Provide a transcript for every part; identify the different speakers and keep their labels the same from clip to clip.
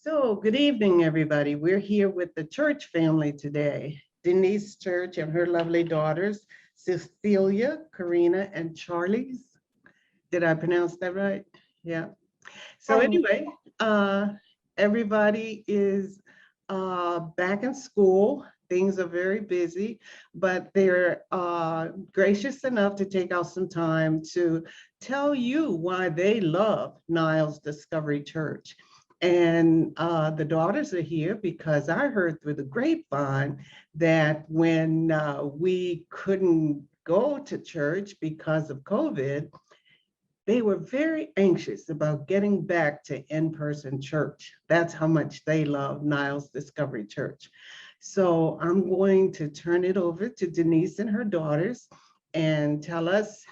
Speaker 1: So, good evening, everybody. We're here with the church family today. Denise Church and her lovely daughters, Cecilia, Karina, and Charlie's. Did I pronounce that right? Yeah. So anyway, everybody is back in school. Things are very busy, but they're gracious enough to take out some time to tell you why they love Niles Discovery Church. And the daughters are here because I heard through the grapevine that when we couldn't go to church because of COVID, they were very anxious about getting back to in-person church. That's how much they love Niles Discovery Church. So I'm going to turn it over to Denise and her daughters and tell us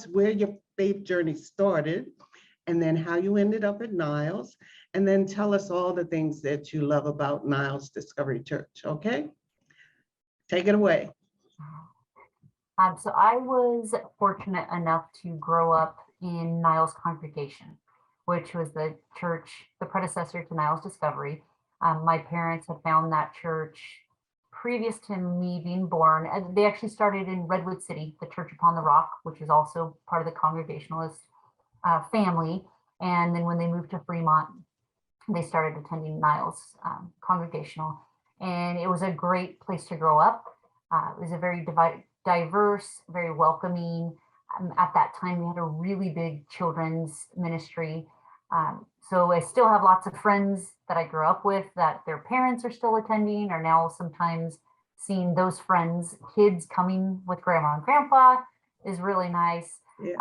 Speaker 1: where your faith journey started, and then how you ended up at Niles, and then tell us all the things that you love about Niles Discovery Church, okay? Take it away.
Speaker 2: So I was fortunate enough to grow up in Niles Congregation, which was the church, the predecessor to Niles Discovery. My parents had found that church previous to me being born. They actually started in Redwood City, the Church Upon the Rock, which is also part of the Congregationalist family. And then when they moved to Fremont, they started attending Niles Congregational. And it was a great place to grow up. It was a very diverse, very welcoming. At that time, we had a really big children's ministry. So I still have lots of friends that I grew up with that their parents are still attending, or now sometimes seeing those friends, kids coming with grandma and grandpa is really nice.
Speaker 1: Yeah.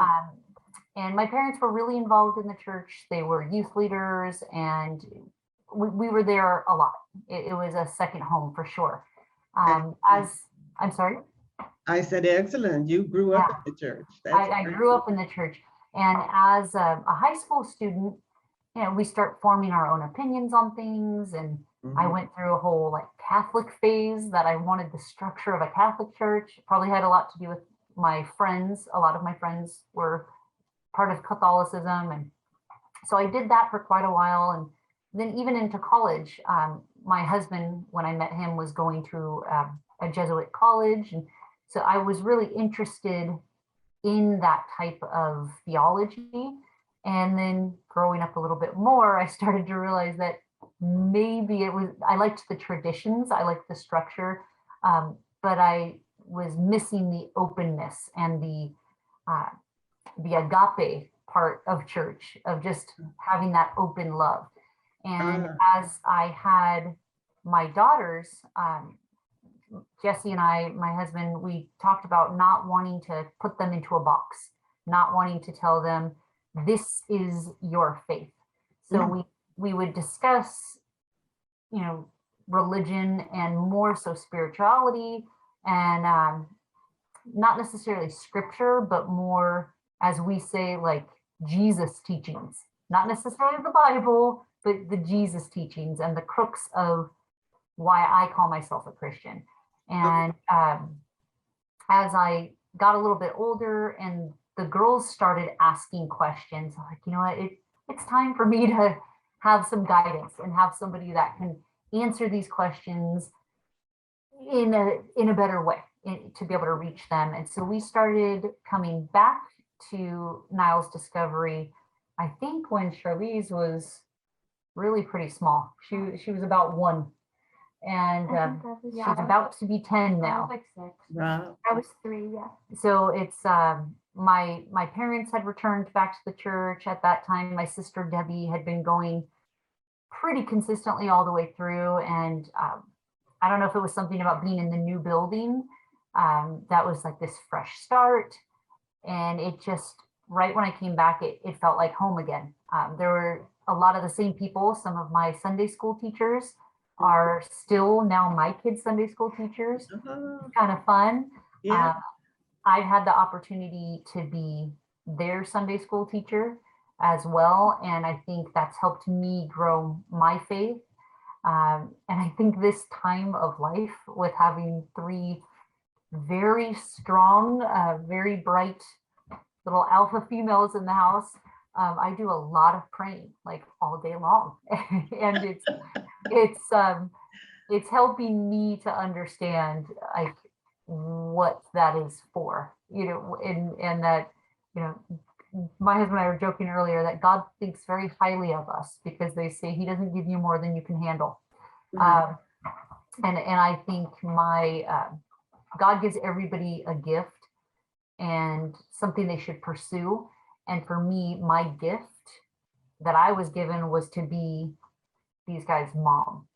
Speaker 2: And my parents were really involved in the church. They were youth leaders, and we were there a lot. It was a second home for sure. I'm sorry?
Speaker 1: I said, excellent. You grew up in the church.
Speaker 2: I grew up in the church. And as a high school student, we start forming our own opinions on things. And I went through a whole like Catholic phase that I wanted the structure of a Catholic church. Probably had a lot to do with my friends. A lot of my friends were part of Catholicism. And so I did that for quite a while. And then even into college, my husband, when I met him, was going to a Jesuit college. And so I was really interested in that type of theology. And then growing up a little bit more, I started to realize that maybe I liked the traditions, I liked the structure, but I was missing the openness and the agape part of church, of just having that open love. And as I had my daughters, Jesse and I, my husband, we talked about not wanting to put them into a box, not wanting to tell them, this is your faith. So we would discuss, religion, and more so spirituality, and not necessarily scripture, but more, as we say, like Jesus teachings, not necessarily the Bible, but the Jesus teachings and the crux of why I call myself a Christian. And as I got a little bit older and the girls started asking questions, I'm like, you know what, it's time for me to have some guidance and have somebody that can answer these questions in a better way, to be able to reach them. And so we started coming back to Niles Discovery, I think when Charlize was really pretty small. She was about 1. And she's about to be 10 now.
Speaker 3: I was like 6.
Speaker 1: Wow.
Speaker 3: I was 3, yeah.
Speaker 2: So it's my parents had returned back to the church at that time. My sister Debbie had been going pretty consistently all the way through, and I don't know if it was something about being in the new building that was like this fresh start, and it just, right when I came back, it felt like home again. There were a lot of the same people. Some of my Sunday school teachers are still now my kids' Sunday school teachers. Kind of fun.
Speaker 1: Yeah.
Speaker 2: I've had the opportunity to be their Sunday school teacher as well. And I think that's helped me grow my faith. And I think this time of life, with having 3 very strong, very bright little alpha females in the house, I do a lot of praying, like all day long, and it's it's helping me to understand like what that is for, and that, you know, my husband and I were joking earlier that God thinks very highly of us because they say He doesn't give you more than you can handle.
Speaker 1: Right.
Speaker 2: Um, and I think my God gives everybody a gift and something they should pursue. And for me, my gift that I was given was to be these guys' mom,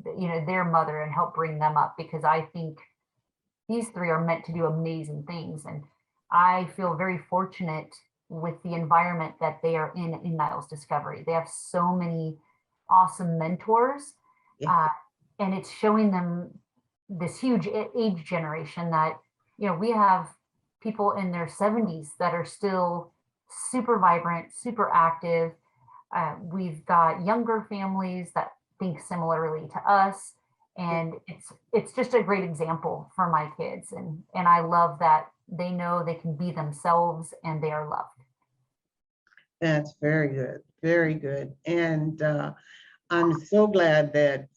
Speaker 2: their mother, and help bring them up, because I think these three are meant to do amazing things. And I feel very fortunate with the environment that they are in Niles Discovery. They have so many awesome mentors,
Speaker 1: Yeah.
Speaker 2: and it's showing them this huge age generation that, we have people in their 70s that are still super vibrant, super active. We've got younger families that think similarly to us, and it's just a great example for my kids, and I love that they know they can be themselves and they are loved.
Speaker 1: That's very good, very good. And I'm so glad that,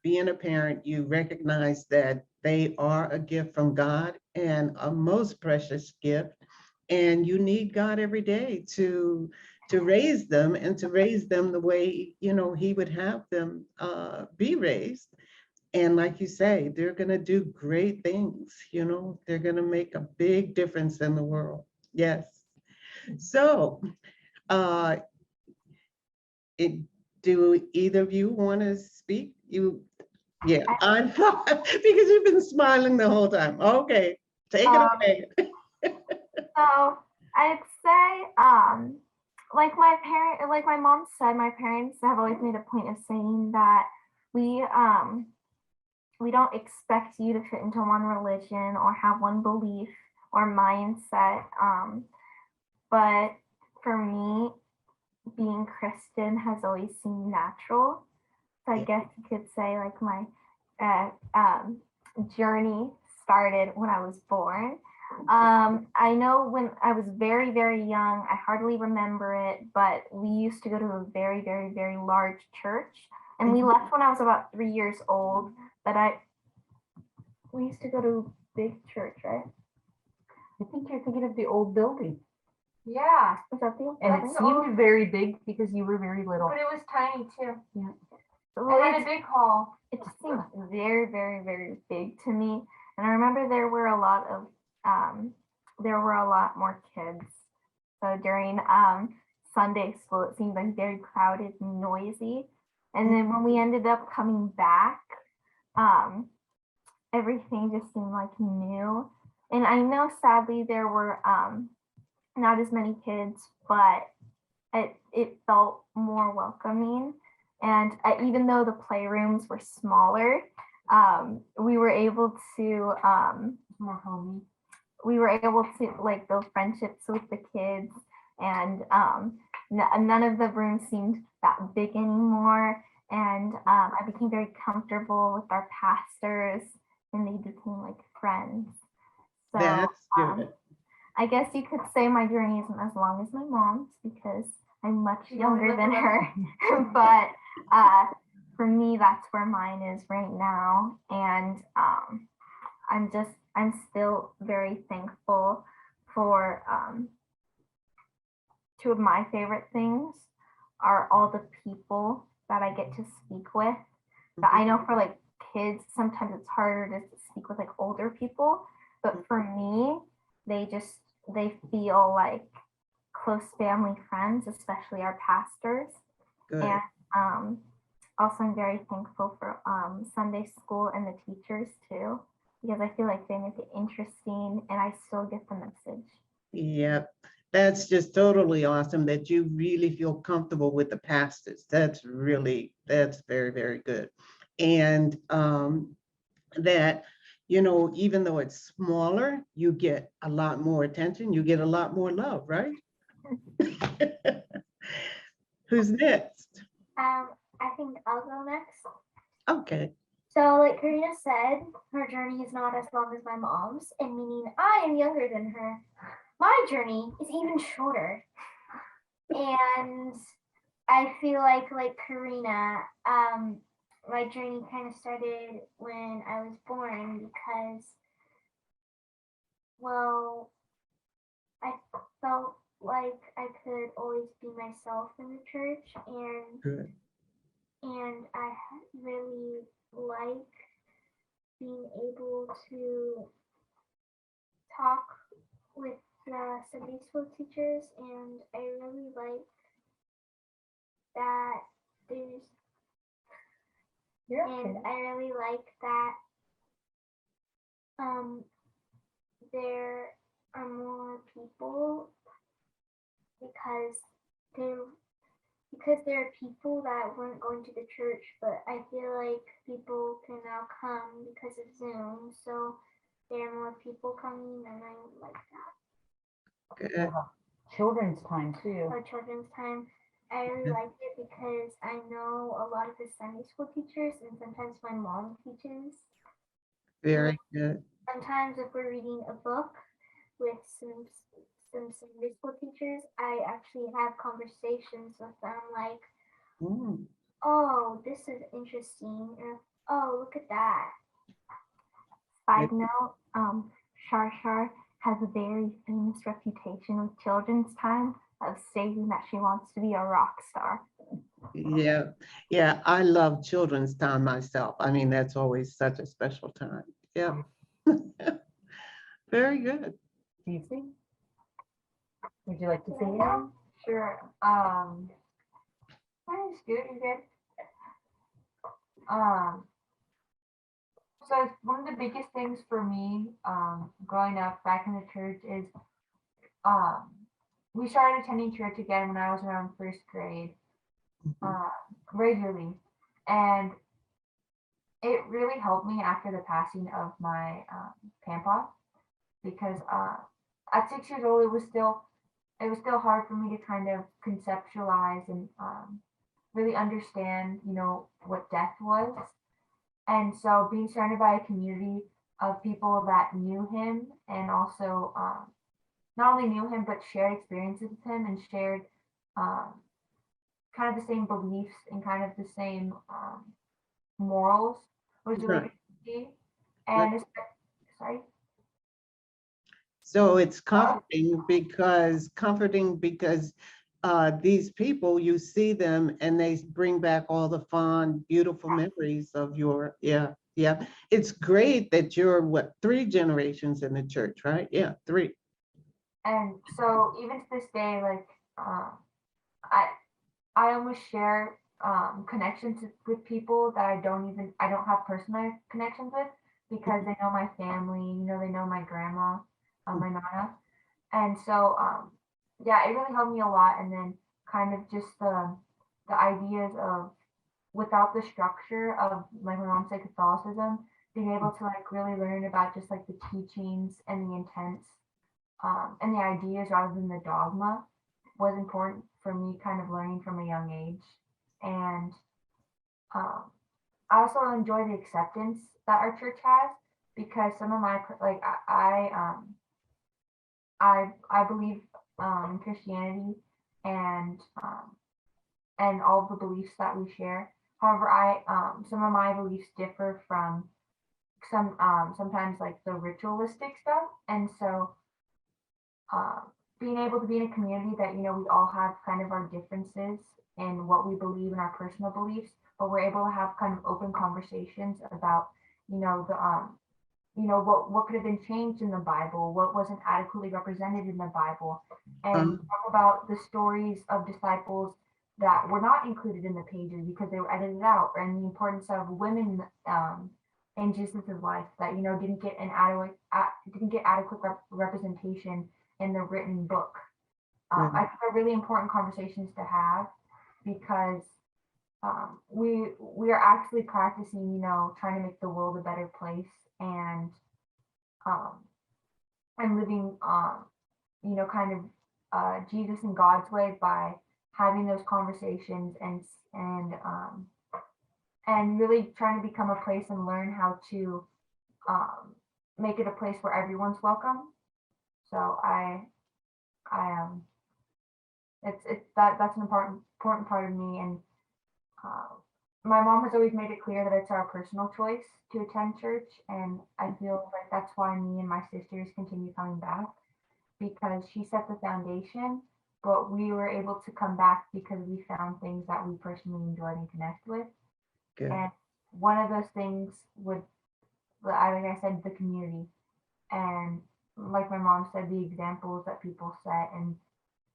Speaker 1: being a parent, you recognize that they are a gift from God and a most precious gift. And you need God every day to raise them and to raise them the way, He would have them be raised. And like you say, they're going to do great things, they're going to make a big difference in the world. Yes. So, uh, it, do either of you want to speak? Yeah, I thought, because you've been smiling the whole time. Okay, take it away.
Speaker 3: So I'd say, like my mom said, my parents have always made a point of saying that we we don't expect you to fit into one religion or have one belief or mindset. But for me, being Christian has always seemed natural. So I guess you could say like my journey started when I was born. I know when I was very, very young, I hardly remember it, but we used to go to a very, very, very large church. And we left when I was about 3 years old. But we used to go to a big church, right?
Speaker 2: I think you're thinking of the old building.
Speaker 3: Yeah. Was that the old
Speaker 2: And
Speaker 3: building?
Speaker 2: it seemed very big because you were very little.
Speaker 3: But it was tiny too.
Speaker 2: Yeah.
Speaker 3: It had a big hall. It just seemed very, very, very big to me. And I remember there were a lot more kids. So during Sunday school, it seemed like very crowded and noisy. And then when we ended up coming back, everything just seemed like new. And I know sadly there were not as many kids, but it felt more welcoming. And even though the playrooms were smaller, we were able to
Speaker 2: More homey.
Speaker 3: we were able to like build friendships with the kids, and none of the rooms seemed that big anymore. And I became very comfortable with our pastors, and they became like friends. So
Speaker 1: That's good.
Speaker 3: I guess you could say my journey isn't as long as my mom's because I'm much younger than her. But for me, that's where mine is right now. And I'm still very thankful for two of my favorite things are all the people that I get to speak with. But I know for like kids, sometimes it's harder to speak with like older people. But for me, they feel like close family friends, especially our pastors.
Speaker 1: Good.
Speaker 3: And also I'm very thankful for Sunday school and the teachers too, because I feel like they make it interesting and I still get the message.
Speaker 1: Yep. That's just totally awesome that you really feel comfortable with the pastors. That's very, very good. And that, even though it's smaller, you get a lot more attention, you get a lot more love, right? Who's next?
Speaker 4: I think I'll go next.
Speaker 1: Okay.
Speaker 4: So, like Karina said, her journey is not as long as my mom's, and meaning I am younger than her. My journey is even shorter. And I feel like Karina, my journey kind of started when I was born because, well, I felt like I could always be myself in the church,
Speaker 1: Good.
Speaker 4: and I really like being able to talk with the Sunday school teachers, and I really like that there's
Speaker 2: Yeah.
Speaker 4: and I really like that there are more people because there there are people that weren't going to the church, but I feel like people can now come because of Zoom. So there are more people coming, and I like that.
Speaker 1: Good.
Speaker 2: Children's time too.
Speaker 4: For children's time, I really
Speaker 1: Yeah.
Speaker 4: like it because I know a lot of the Sunday school teachers, and sometimes my mom teaches.
Speaker 1: Very good.
Speaker 4: Sometimes if we're reading a book with some Sunday school teachers, I actually have conversations with them like,
Speaker 1: Mm.
Speaker 4: oh, this is interesting, or oh, look at that.
Speaker 1: Good.
Speaker 3: Side note, Shar Shar has a very famous reputation with children's time of stating that she wants to be a rock star.
Speaker 1: Yeah, yeah, I love children's time myself. I mean, that's always such a special time. Yeah. Very good.
Speaker 2: Cece, would you like to say
Speaker 4: Yeah.
Speaker 2: anything? Sure. That's good. You good? Um, so one of the biggest things for me, growing up back in the church is, um, we started attending church again when I was around first grade, uh, regularly, and it really helped me after the passing of my grandpa because at 6 years old it was still hard for me to kind of conceptualize and really understand, you know, what death was. And so being surrounded by a community of people that knew him and also not only knew him, but shared experiences with him and shared um, kind of the same beliefs and kind of the same morals was really
Speaker 1: Right.
Speaker 2: good to see.
Speaker 1: Right.
Speaker 2: And sorry.
Speaker 1: So it's comforting because these people, you see them and they bring back all the fond, beautiful memories of your, yeah, yeah. It's great that you're what, 3 generations in the church, right? Yeah, 3.
Speaker 2: And so even to this day, like I I almost share connections with people that I don't have personal connections with because they know my family, you know, they know my grandma, my nana, and so yeah, it really helped me a lot. And then kind of just the ideas of without the structure of like my mom said Catholicism, being able to like really learn about just like the teachings and the intents and the ideas rather than the dogma was important for me kind of learning from a young age. And um, I also enjoy the acceptance that our church has because some of my like I believe in Christianity and and all the beliefs that we share. However, I some of my beliefs differ from sometimes like the ritualistic stuff, and so uh, being able to be in a community that, you know, we all have kind of our differences in what we believe in our personal beliefs, but we're able to have kind of open conversations about, you know, the you know, what could have been changed in the Bible, what wasn't adequately represented in the Bible, and talk about the stories of disciples that were not included in the pages because they were edited out, and the importance of women in Jesus' life that, you know, didn't get adequate representation in the written book. I think are really important conversations to have because we are actually practicing, you know, trying to make the world a better place and um, and living, you know, kind of Jesus and God's way by having those conversations and really trying to become a place and learn how to make it a place where everyone's welcome. So I That's an important part of me. And my mom has always made it clear that it's our personal choice to attend church, and I feel like that's why me and my sisters continue coming back, because she set the foundation, but we were able to come back because we found things that we personally enjoyed and connect with.
Speaker 1: Good.
Speaker 2: And one of those things would, like I said, the community, and like my mom said, the examples that people set, and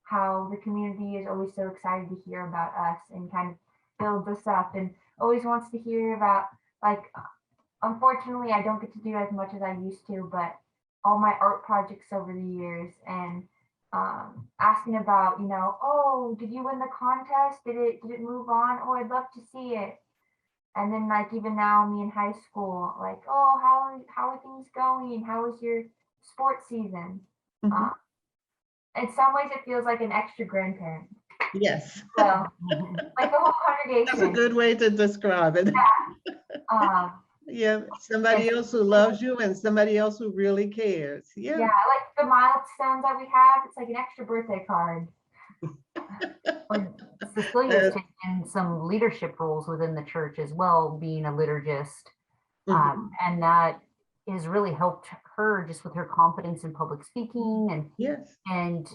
Speaker 2: how the community is always so excited to hear about us and kind of builds us up and always wants to hear about, like, unfortunately, I don't get to do as much as I used to, but all my art projects over the years, and asking about, oh, did you win the contest? Did it move on? Oh, I'd love to see it. And then, like, even now, me in high school, like, oh, how are things going? How was your sports season?
Speaker 1: Mhm.
Speaker 2: In some ways, it feels like an extra grandparent.
Speaker 1: Yes,
Speaker 2: So, like the whole
Speaker 1: that's a
Speaker 2: congregation.
Speaker 1: good way to describe it.
Speaker 2: Um,
Speaker 1: Yeah, somebody else who loves you and somebody else who really cares.
Speaker 2: yeah,
Speaker 1: Yeah.
Speaker 2: like the milestones that we have, it's like an extra birthday card. Or Cecilia's taken some leadership roles within the church as well, being a liturgist.
Speaker 1: Mhm.
Speaker 2: And that has really helped her just with her confidence in public speaking
Speaker 1: Yes.
Speaker 2: and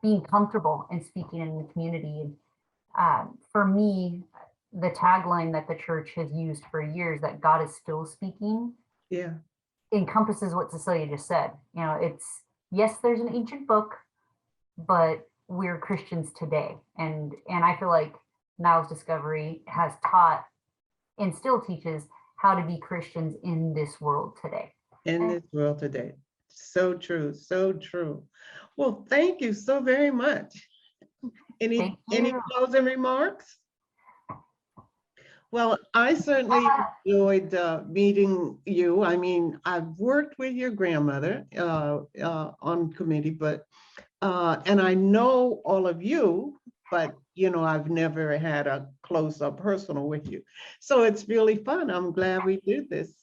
Speaker 2: being comfortable in speaking in the community. And for me, the tagline that the church has used for years, that God is still speaking,
Speaker 1: Yeah.
Speaker 2: encompasses what Cecilia just said. It's, yes, there's an ancient book, but we're Christians today. And I feel like Niles Discovery has taught and still teaches how to be Christians in this world today.
Speaker 1: In this world today. So true. So true. Well, thank you so very much. Any
Speaker 2: Thank you.
Speaker 1: closing remarks? Well, I certainly enjoyed meeting you. I mean, I've worked with your grandmother on committee, but and I know all of you, but I've never had a close-up personal with you. So it's really fun. I'm glad we did this.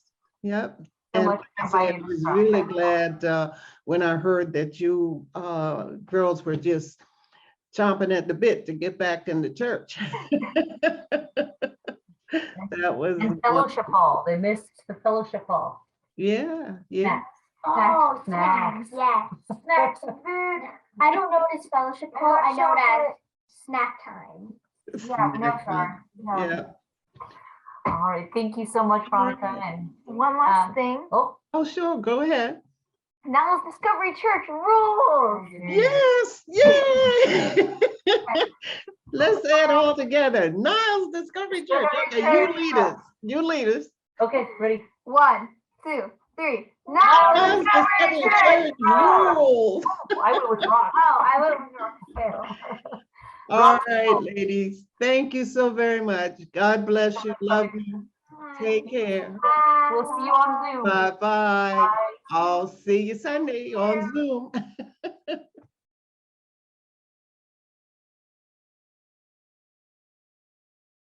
Speaker 1: Yep.
Speaker 2: So
Speaker 1: And
Speaker 2: much
Speaker 1: like I said, I was really glad when I heard that you girls were just chomping at the bit to get back in the church. That was
Speaker 2: And fellowship hall. They missed the fellowship hall.
Speaker 1: yeah.
Speaker 2: Snacks.
Speaker 4: Oh,
Speaker 2: Snacks.
Speaker 4: snacks. Yeah. Snacks, food. I don't know it as fellowship hall. I know it as snack time.
Speaker 2: Yeah, no, sorry. No.
Speaker 1: Yeah.
Speaker 2: All right. Thank you so much, Veronica. And
Speaker 3: One last thing.
Speaker 2: oh,
Speaker 1: Sure. Go ahead.
Speaker 3: Niles Discovery Church rules.
Speaker 1: Yes. Yay. Let's say it all together. Niles Discovery Church. Okay, you lead us. You lead us.
Speaker 2: okay, ready.
Speaker 3: 1, 2, 3.
Speaker 1: Niles
Speaker 3: Niles
Speaker 1: Discovery
Speaker 3: Discovery
Speaker 1: Church
Speaker 3: Church.
Speaker 1: rules.
Speaker 2: I went with rock.
Speaker 3: Oh, I would.
Speaker 1: All right, ladies. Thank you so very much. God bless you. Love you. Take care.
Speaker 2: We'll see you on Zoom.
Speaker 1: Bye-bye.
Speaker 2: Bye.
Speaker 1: I'll see you Sunday on Zoom.